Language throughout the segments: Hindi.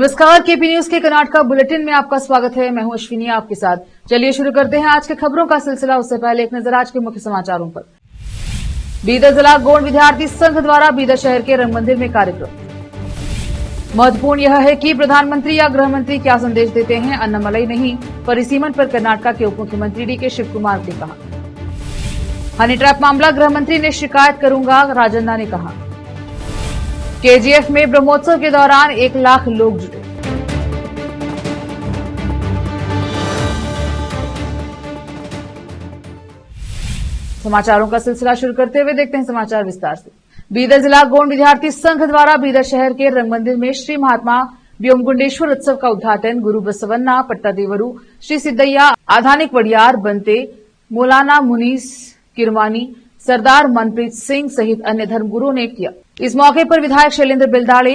नमस्कार, केपी न्यूज के कर्नाटका बुलेटिन में आपका स्वागत है। मैं हूं अश्विनी आपके साथ। चलिए शुरू करते हैं आज के खबरों का सिलसिला। उससे पहले एक नजर आज के मुख्य समाचारों पर। बीदर जिला गौड़ विद्यार्थी संघ द्वारा बीदर शहर के रंग मंदिर में कार्यक्रम। महत्वपूर्ण यह है कि प्रधानमंत्री या गृह मंत्री क्या संदेश देते हैं, अन्नामलई नहीं, परिसीमन पर कर्नाटका के उप मुख्यमंत्री डीके शिव कुमार ने कहा। हनी ट्रैप मामला गृह मंत्री ने शिकायत करूंगा, राजन्ना ने कहा। केजीएफ में ब्रह्मोत्सव के दौरान 1 लाख लोग जुटे। समाचारों का सिलसिला शुरू करते हुए देखते हैं समाचार विस्तार से। बीदर जिला गौड़ विद्यार्थी संघ द्वारा बीदर शहर के रंग मंदिर में श्री महात्मा व्योमगुंडेश्वर उत्सव का उद्घाटन गुरु बसवन्ना पट्टादेवरू, श्री सिद्धಯ್ಯ, आधानिक वडियार, बनते, मौलाना मुनीस किरमानी, सरदार मनप्रीत सिंह सहित अन्य धर्मगुरुओं ने किया। इस मौके पर विधायक शैलेंद्र बिलदाड़े,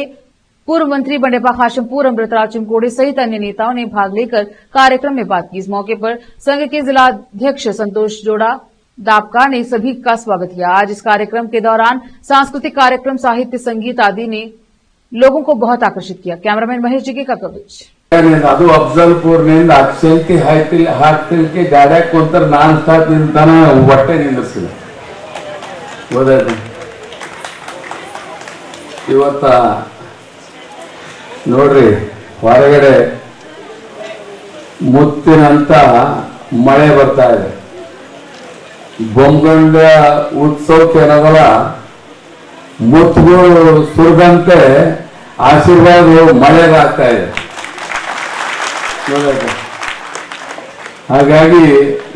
पूर्व मंत्री बंडेपा खाशमपुर, अमृतराज चिमकोड़े सहित अन्य नेताओं ने भाग लेकर कार्यक्रम में बात की। इस मौके पर संघ के जिलाध्यक्ष संतोष जोड़ा दापका ने सभी का स्वागत किया। आज इस कार्यक्रम के दौरान सांस्कृतिक कार्यक्रम, साहित्य, संगीत आदि ने लोगों को बहुत आकर्षित किया। कैमरामैन महेश जिगे का कवरेज। ಅದು ಅಫ್ಜಲ್ಪುರ್ನಿಂದ ಅಕ್ಷಂತಿ ಹಾಕ್ತಿಲ್ಕೆ ಗಾಡ್ಯಾಗ ಕುಂತರ ನಾನ್ ಸ್ಟಾಪ್ ನಿಂತಾನ ಹೊಟ್ಟೆ ನಿಂದಿರ್ಸಿಲ್ಲ ಓದಾಯ್ತು ಇವತ್ತ ನೋಡ್ರಿ ಹೊರಗಡೆ ಮುತ್ತಿನಂತ ಮಳೆ ಬರ್ತಾ ಇದೆ. ಬೊಂಬಂಡ ಉತ್ಸವಕ್ಕೆ ಏನದಲ್ಲ ಮುತ್ತುಗಳು ಸುರಿದಂತೆ ಆಶೀರ್ವಾದ ಮಳೆಗಾಗ್ತಾ ಇದೆ. ಹಾಗಾಗಿ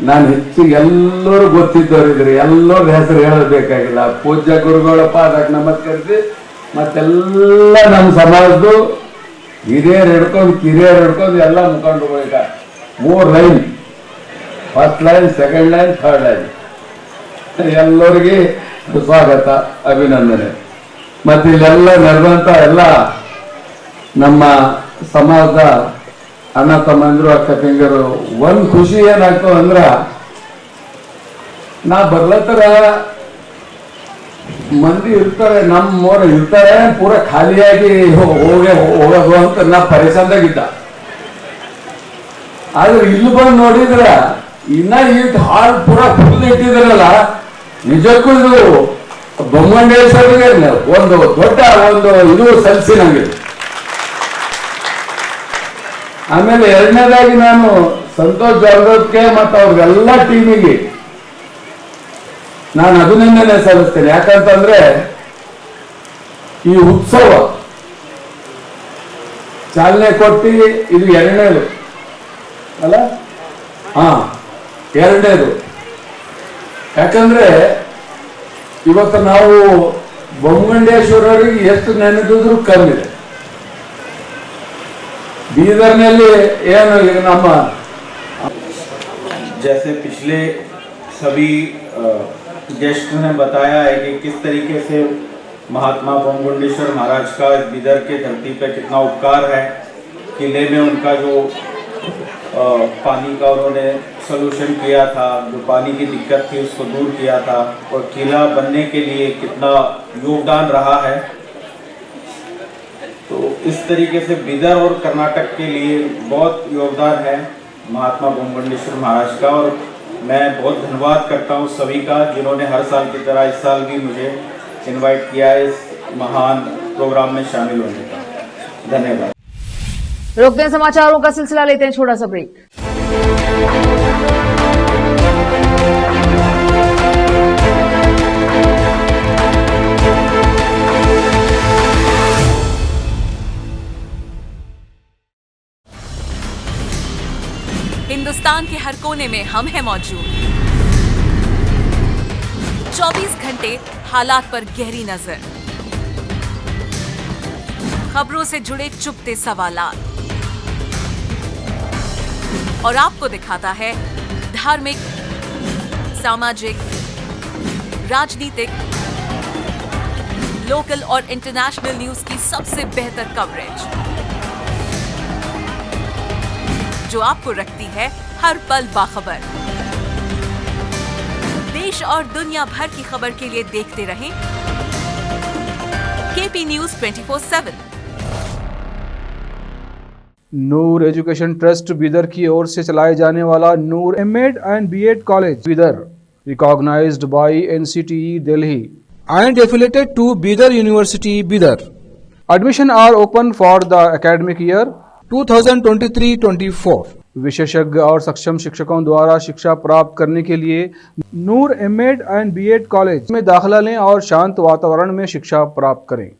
ನಾನು ಹೆಚ್ಚಿಗೆ ಎಲ್ಲರೂ ಗೊತ್ತಿದ್ದವರಿದ್ರಿ, ಎಲ್ಲರ ಹೆಸರು ಹೇಳಬೇಕಾಗಿಲ್ಲ. ಪೂಜ್ಯ ಗುರುಗಳಪ್ಪ ಅದಕ್ಕೆ ನಮಸ್ಕರಿಸಿ ಮತ್ತೆಲ್ಲ ನಮ್ಮ ಸಮಾಜದ್ದು ಹಿರಿಯರು ಹಿಡ್ಕೊಂಡು ಕಿರಿಯರು ಹಿಡ್ಕೊಂಡು ಎಲ್ಲ ಮುಖಂಡರುಗಳೀಗ 3 line, first line, second line, third line ಎಲ್ಲರಿಗೆ ಸ್ವಾಗತ, ಅಭಿನಂದನೆ. ಮತ್ತೆ ಇಲ್ಲೆಲ್ಲ ನಡೆದಂತ ಎಲ್ಲ ನಮ್ಮ ಸಮಾಜದ ಅಣ್ಣ ತಮ್ಮಂದ್ರು, ಅಕ್ಕ ತಂಗಿಯರು, ಒಂದ್ ಖುಷಿ ಏನಾಗ್ತವ ಅಂದ್ರ ನಾ ಬರ್ಲತ್ತರ ಮಂದಿ ಇರ್ತಾರೆ, ನಮ್ಮವ್ರು ಇರ್ತಾರೆ, ಪೂರ ಖಾಲಿಯಾಗಿ ಹೋಗೋದು ಅಂತ ನಾ ಪರೇಶಾನ್ದಾಗಿದ್ದ. ಆದ್ರೆ ಇಲ್ಲಿ ಬಂದು ನೋಡಿದ್ರ ಇನ್ನ ಇಟ್ ಹಾಲ್ ಪೂರ ಫುಲ್ ಇಟ್ಟಿದ್ರಲ್ಲ, ನಿಜಕ್ಕೂ ಇದು ಬೊಮ್ಮಂಡೇಶ್ವರಿಗೆ ಒಂದು ದೊಡ್ಡ ಇದು ಸಲ್ಲಿಸಿ ನಂಗೆ. ಆಮೇಲೆ ಎರಡನೇದಾಗಿ ನಾನು ಸಂತೋಷ್ ಜಾಧವ್ಗೆ ಮತ್ತು ಅವ್ರಿಗೆಲ್ಲ ಟೀಮಿಗೆ ನಾನು ಅಭಿನಂದನೆ ಸಲ್ಲಿಸ್ತೇನೆ. ಯಾಕಂತಂದ್ರೆ ಈ ಉತ್ಸವ ಚಾಲನೆ ಕೊಟ್ಟು ಇದು ಎರಡನೇದು ಅಲ್ಲ, ಎರಡನೇದು. ಯಾಕಂದ್ರೆ ಇವತ್ತು ನಾವು ಬೊಮ್ಮಂಡೇಶ್ವರರಿಗೆ ಎಷ್ಟು ನೆನೆದಿದ್ರು ಕಮ್ಮಿ ಇದೆ. बीदरನಲ್ಲಿ ಏನು ಈಗ ನಮ್ಮ जैसे पिछले सभी गेस्ट ने बताया है कि किस तरीके से महात्मा व्योमगुंडेश्वर महाराज का बीदर के धरती पे कितना उपकार है। किले में उनका जो पानी का उन्होंने सलूशन किया था, जो पानी की दिक्कत थी उसको दूर किया था, और किला बनने के लिए कितना योगदान रहा है। तो इस तरीके से बीदर और कर्नाटक के लिए बहुत योगदान है महात्मा व्योमगुंडेश्वर महाराज का, और मैं बहुत धन्यवाद करता हूँ सभी का जिन्होंने हर साल की तरह इस साल भी मुझे इनवाइट किया है इस महान प्रोग्राम में शामिल होने का। धन्यवाद। रोकते हैं समाचारों का सिलसिला, लेते हैं छोटा सा ब्रेक। हिंदुस्तान के हर कोने में हम हैं मौजूद। 24 घंटे हालात पर गहरी नजर, खबरों से जुड़े चुपते सवालात, और आपको दिखाता है धार्मिक, सामाजिक, राजनीतिक, लोकल और इंटरनेशनल न्यूज की सबसे बेहतर कवरेज, जो आपको रखती है हर पल बाखबर। देश और दुनिया भर की खबर के लिए देखते रहें KP news 24/7। Noor education trust Bidar की ओर से चलाए जाने वाला Noor MEd and BEd college Bidar, recognised by NCTE Delhi and affiliated to Bidar university Bidar. Admission are open for the academic year 2023-24। विशेषज्ञ और सक्षम शिक्षकों द्वारा शिक्षा प्राप्त करने के लिए नूर एमएड एंड बीएड कॉलेज में दाखिला लें और शांत वातावरण में शिक्षा प्राप्त करें।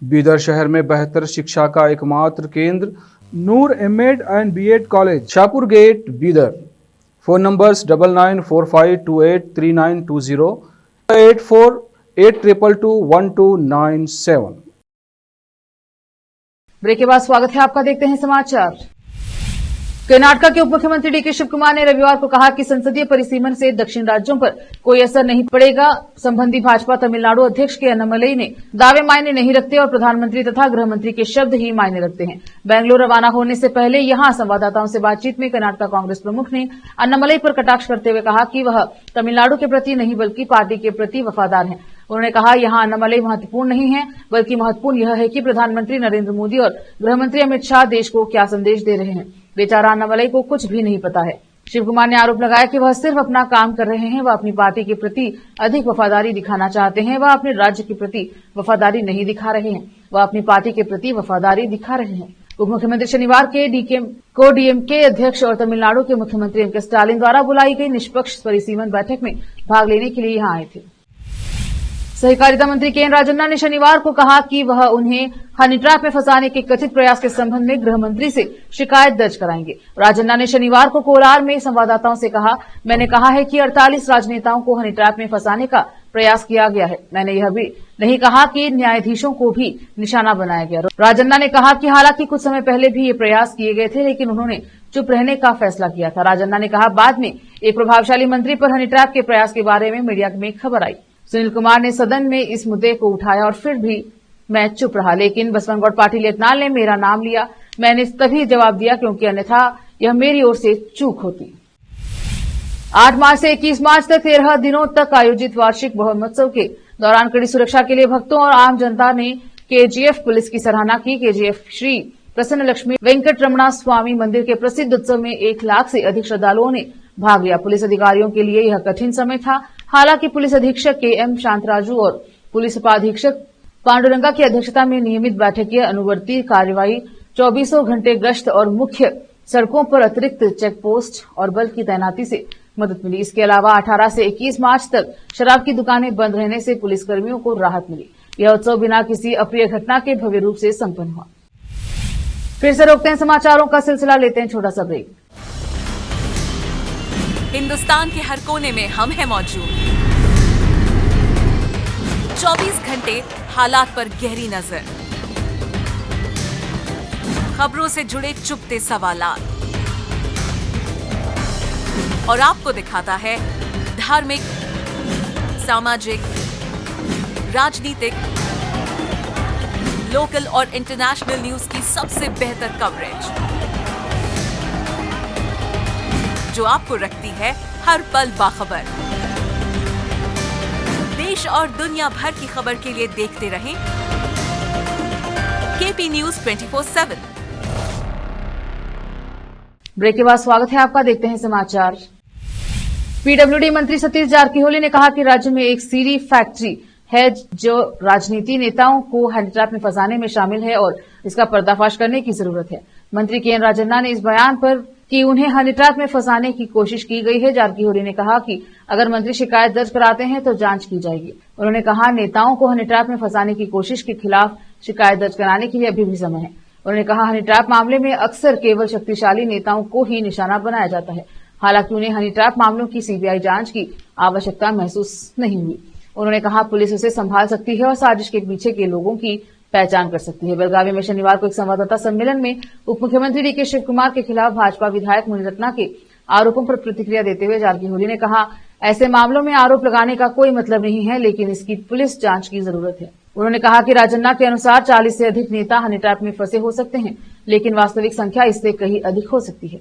बीदर शहर में बेहतर शिक्षा का एकमात्र केंद्र Noor MEd and BEd college, Shahpur gate, Bidar. Phone numbers 9945283920, 8482221297। Break के बाद स्वागत है आपका, देखते हैं समाचार। कर्नाटक के उप मुख्यमंत्री डीके शिव कुमार ने रविवार को कहा कि संसदीय परिसीमन से दक्षिण राज्यों पर कोई असर नहीं पड़ेगा। संबंधी भाजपा तमिलनाडु अध्यक्ष के अन्नामलई ने दावे मायने नहीं रखते और प्रधानमंत्री तथा गृह मंत्री के शब्द ही मायने रखते हैं। बेंगलुरु रवाना होने से पहले यहां संवाददाताओं से बातचीत में कर्नाटक कांग्रेस प्रमुख ने अन्नामलई पर कटाक्ष करते हुए कहा कि वह तमिलनाडु के प्रति नहीं बल्कि पार्टी के प्रति वफादार हैं। उन्होंने कहा, यहां अन्नामलई महत्वपूर्ण नहीं है, बल्कि महत्वपूर्ण यह है कि प्रधानमंत्री नरेंद्र मोदी और गृहमंत्री अमित शाह देश को क्या संदेश दे रहे हैं। बेचारा अन्नामलई को कुछ भी नहीं पता है। शिव कुमार ने आरोप लगाया कि वह सिर्फ अपना काम कर रहे हैं, वह अपनी पार्टी के प्रति अधिक वफादारी दिखाना चाहते हैं, वह अपने राज्य के प्रति वफादारी नहीं दिखा रहे हैं, वह अपनी पार्टी के प्रति वफादारी दिखा रहे हैं। उप मुख्यमंत्री शनिवार के डीएमके अध्यक्ष और तमिलनाडु के मुख्यमंत्री एम के स्टालिन द्वारा बुलाई गई निष्पक्ष परिसीमन बैठक में भाग लेने के लिए यहां आए थे। सहकारिता मंत्री के एन राजन्ना ने शनिवार को कहा कि वह उन्हें हनी ट्रैप में फंसाने के कथित प्रयास के संबंध में गृह मंत्री से शिकायत दर्ज कराएंगे। राजन्ना ने शनिवार को कोलार में संवाददाताओं से कहा, मैंने कहा है कि 48 राजनेताओं को हनी ट्रैप में फंसाने का प्रयास किया गया है। मैंने यह भी नहीं कहा कि न्यायाधीशों को भी निशाना बनाया गया। राजन्ना ने कहा कि हालांकि कुछ समय पहले भी ये प्रयास किए गए थे, लेकिन उन्होंने चुप रहने का फैसला किया था। राजन्ना ने कहा, बाद में एक प्रभावशाली मंत्री पर हनी ट्रैप के प्रयास के बारे में मीडिया में खबर आई। सुनील कुमार ने सदन में इस मुद्दे को उठाया और फिर भी मैं चुप रहा, लेकिन बसवनगौड़ पाटिल यत्नाल ने मेरा नाम लिया। मैंने तभी जवाब दिया क्योंकि अन्यथा यह मेरी ओर से चूक होती। 8 मार्च से 21 मार्च तक 13 दिनों तक आयोजित वार्षिक महोत्सव के दौरान कड़ी सुरक्षा के लिए भक्तों और आम जनता ने केजीएफ पुलिस की सराहना की। केजीएफ श्री प्रसन्न लक्ष्मी वेंकटरमणा स्वामी मंदिर के प्रसिद्ध उत्सव में 1 लाख से अधिक श्रद्धालुओं ने भाग लिया। पुलिस अधिकारियों के लिए यह कठिन समय था। हालांकि पुलिस अधीक्षक के एम शांतराजू और पुलिस उपाधीक्षक पांडुरंगा की अध्यक्षता में नियमित बैठकें, अनुवर्ती कार्यवाही, 24 घंटे गश्त और मुख्य सड़कों पर अतिरिक्त चेक पोस्ट और बल की तैनाती से मदद मिली। इसके अलावा 18 से 21 मार्च तक शराब की दुकानें बंद रहने से पुलिसकर्मियों को राहत मिली। यह उत्सव बिना किसी अप्रिय घटना के भव्य रूप से संपन्न हुआ। फिर से रोकते हैं समाचारों का सिलसिला, लेते हैं छोटा सा ब्रेक। हिंदुस्तान के हर कोने में हम हैं मौजूद। 24 घंटे हालात पर गहरी नजर, खबरों से जुड़े चुपते सवालात और आपको दिखाता है धार्मिक, सामाजिक, राजनीतिक, लोकल और इंटरनेशनल न्यूज की सबसे बेहतर कवरेज, जो आपको रखती है हर पल बाखबर। देश और दुनिया भर की खबर के लिए देखते रहें केपी न्यूज 24/7। ब्रेक के बाद स्वागत है आपका, देखते हैं समाचार। पीडब्ल्यूडी मंत्री सतीश जारकिहोली ने कहा कि राज्य में एक सीरी फैक्ट्री है जो राजनीति नेताओं को हनी ट्रैप में फंसाने में शामिल है और इसका पर्दाफाश करने की जरूरत है। मंत्री के एन राजन्ना ने इस बयान पर कि उन्हें हनी ट्रैप में फंसाने की कोशिश की गई है। जारकिहोली ने कहा कि अगर मंत्री शिकायत दर्ज कराते हैं तो जांच की जाएगी। उन्होंने कहा, नेताओं को हनी ट्रैप में फंसाने की कोशिश के खिलाफ शिकायत दर्ज कराने के लिए अभी भी समय है। उन्होंने कहा, हनी ट्रैप मामले में अक्सर केवल शक्तिशाली नेताओं को ही निशाना बनाया जाता है। हालांकि उन्हें हनी ट्रैप मामलों की सीबीआई जांच की आवश्यकता महसूस नहीं हुई। उन्होंने कहा, पुलिस उसे संभाल सकती है और साजिश के पीछे के लोगों की पहचान कर सकती है। बेलगावी में शनिवार को एक संवाददाता सम्मेलन में उप मुख्यमंत्री डीके शिव कुमार के खिलाफ भाजपा विधायक मुनिरत्ना के आरोपों पर प्रतिक्रिया देते हुए जारकिहोली ने कहा, ऐसे मामलों में आरोप लगाने का कोई मतलब नहीं है, लेकिन इसकी पुलिस जांच की जरूरत है। उन्होंने कहा कि राजन्ना के अनुसार 40 से अधिक नेता हनी ट्रैप में फंसे हो सकते हैं, लेकिन वास्तविक संख्या इससे कहीं अधिक हो सकती है।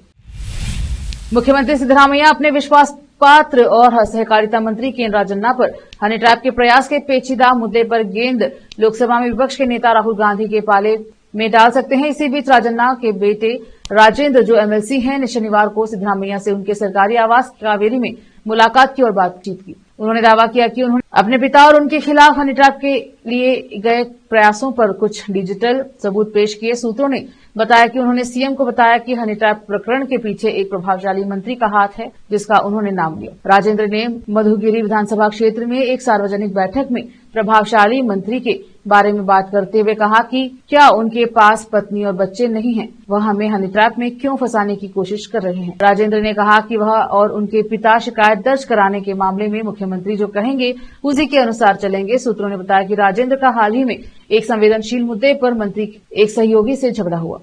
मुख्यमंत्री सिद्धरामैया अपने विश्वास पात्र और सहकारिता मंत्री के एन राजन्ना पर हनी ट्रैप के प्रयास के पेचीदा मुद्दे पर गेंद लोकसभा में विपक्ष के नेता राहुल गांधी के पाले में डाल सकते हैं। इसी बीच राजन्ना के बेटे राजेंद्र, जो एमएलसी हैं, ने शनिवार को सिद्धरामैया से उनके सरकारी आवास कावेरी में मुलाकात की और बातचीत की। उन्होंने दावा किया कि उन्होंने अपने पिता और उनके खिलाफ हनी ट्रैप के लिए गए प्रयासों पर कुछ डिजिटल सबूत पेश किए। सूत्रों ने बताया कि उन्होंने सीएम को बताया कि हनी ट्रैप प्रकरण के पीछे एक प्रभावशाली मंत्री का हाथ है, जिसका उन्होंने नाम लिया। राजेंद्र ने मधुगिरी विधानसभा क्षेत्र में एक सार्वजनिक बैठक में प्रभावशाली मंत्री के बारे में बात करते हुए कहा कि क्या उनके पास पत्नी और बच्चे नहीं हैं? वह हमें हनी ट्रैप में क्यों फंसाने की कोशिश कर रहे हैं? राजेंद्र ने कहा कि वह और उनके पिता शिकायत दर्ज कराने के मामले में मुख्यमंत्री जो कहेंगे उसी के अनुसार चलेंगे। सूत्रों ने बताया कि राजेंद्र का हाल ही में एक संवेदनशील मुद्दे पर मंत्री एक सहयोगी से झगड़ा हुआ।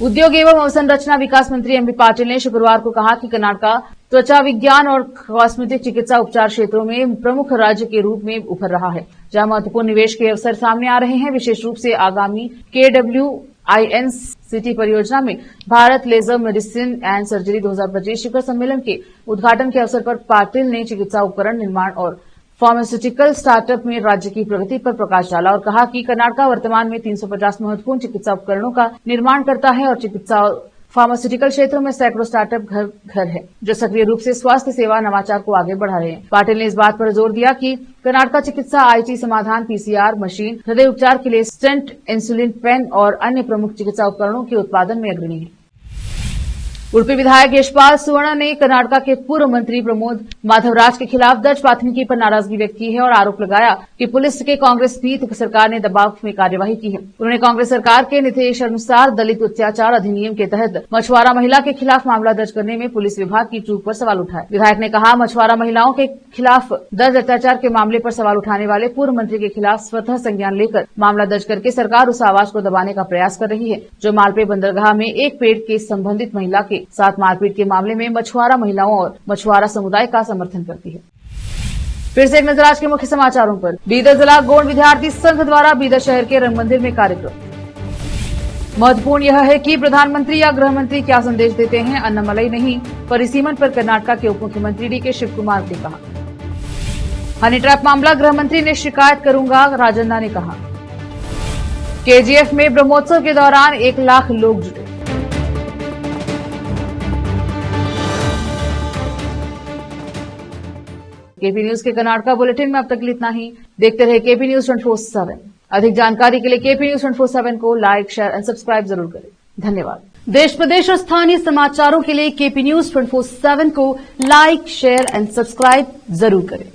उद्योग एवं अवसंरचना विकास मंत्री एमबी पाटिल ने शुक्रवार को कहा कि कर्नाटक त्वचा विज्ञान और कॉस्मेटिक चिकित्सा उपचार क्षेत्रों में प्रमुख राज्य के रूप में उभर रहा है, जहां महत्वपूर्ण निवेश के अवसर सामने आ रहे हैं। विशेष रूप से आगामी KWINCT परियोजना में Bharat laser medicine and surgery 2025 शिखर सम्मेलन के उद्घाटन के अवसर पर पाटिल ने चिकित्सा उपकरण निर्माण और फार्मास्यूटिकल स्टार्टअप में राज्य की प्रगति पर प्रकाश डाला और कहा कि कर्नाटक वर्तमान में 350 महत्वपूर्ण चिकित्सा उपकरणों का निर्माण करता है और चिकित्सा और फार्मास्यूटिकल क्षेत्रों में सैकड़ों स्टार्टअप घर है, जो सक्रिय रूप से स्वास्थ्य सेवा नवाचार को आगे बढ़ा रहे हैं। पाटिल ने इस बात पर जोर दिया कि कर्नाटक चिकित्सा IT समाधान, PCR मशीन, हृदय उपचार के लिए स्टेंट, इंसुलिन पेन और अन्य प्रमुख चिकित्सा उपकरणों के उत्पादन में अग्रणी है। उडुपी विधायक यशपाल सुवर्ण ने कर्नाटक के पूर्व मंत्री प्रमोद माधवराज के खिलाफ दर्ज प्राथमिकी पर नाराजगी व्यक्त की है और आरोप लगाया कि पुलिस के कांग्रेस पीठ सरकार ने दबाव में कार्यवाही की है। उन्होंने कांग्रेस सरकार के निर्देशानुसार दलित अत्याचार अधिनियम के तहत मछुआरा महिला के खिलाफ मामला दर्ज करने में पुलिस विभाग की चूक पर सवाल उठाए। विधायक ने कहा, मछुआरा महिलाओं के खिलाफ दर्ज अत्याचार के मामले पर सवाल उठाने वाले पूर्व मंत्री के खिलाफ स्वतः संज्ञान लेकर मामला दर्ज करके सरकार उस आवाज को दबाने का प्रयास कर रही है, जो मालपे बंदरगाह में एक पेड़ के संबंधित महिला के साथ मारपीट के मामले में मछुआरा महिलाओं और मछुआरा समुदाय का समर्थन करती है। फिर से एक नजर आज के मुख्य समाचारों पर। बीदर जिला गोंड विद्यार्थी संघ द्वारा बीदर शहर के रंग मंदिर में कार्यक्रम। महत्वपूर्ण यह है कि प्रधानमंत्री या गृह मंत्री क्या संदेश देते हैं, अन्नमलई नहीं, परिसीमन पर कर्नाटक के उप मुख्यमंत्री DK शिव कुमार ने कहा। हनी ट्रैप मामला गृह मंत्री ने शिकायत करूंगा, राजन्ना ने कहा। KGF में ब्रह्मोत्सव के दौरान 1 लाख लोग जुटे। केपी न्यूज के कर्नाटक बुलेटिन में अब तक इतना ही। देखते रहे KP News 24/7। अधिक जानकारी के लिए KP News 24/7 को लाइक, शेयर एंड सब्सक्राइब जरूर करें। धन्यवाद। देश प्रदेश और स्थानीय समाचारों के लिए KP News 24/7 को लाइक, शेयर एंड सब्सक्राइब जरूर करें।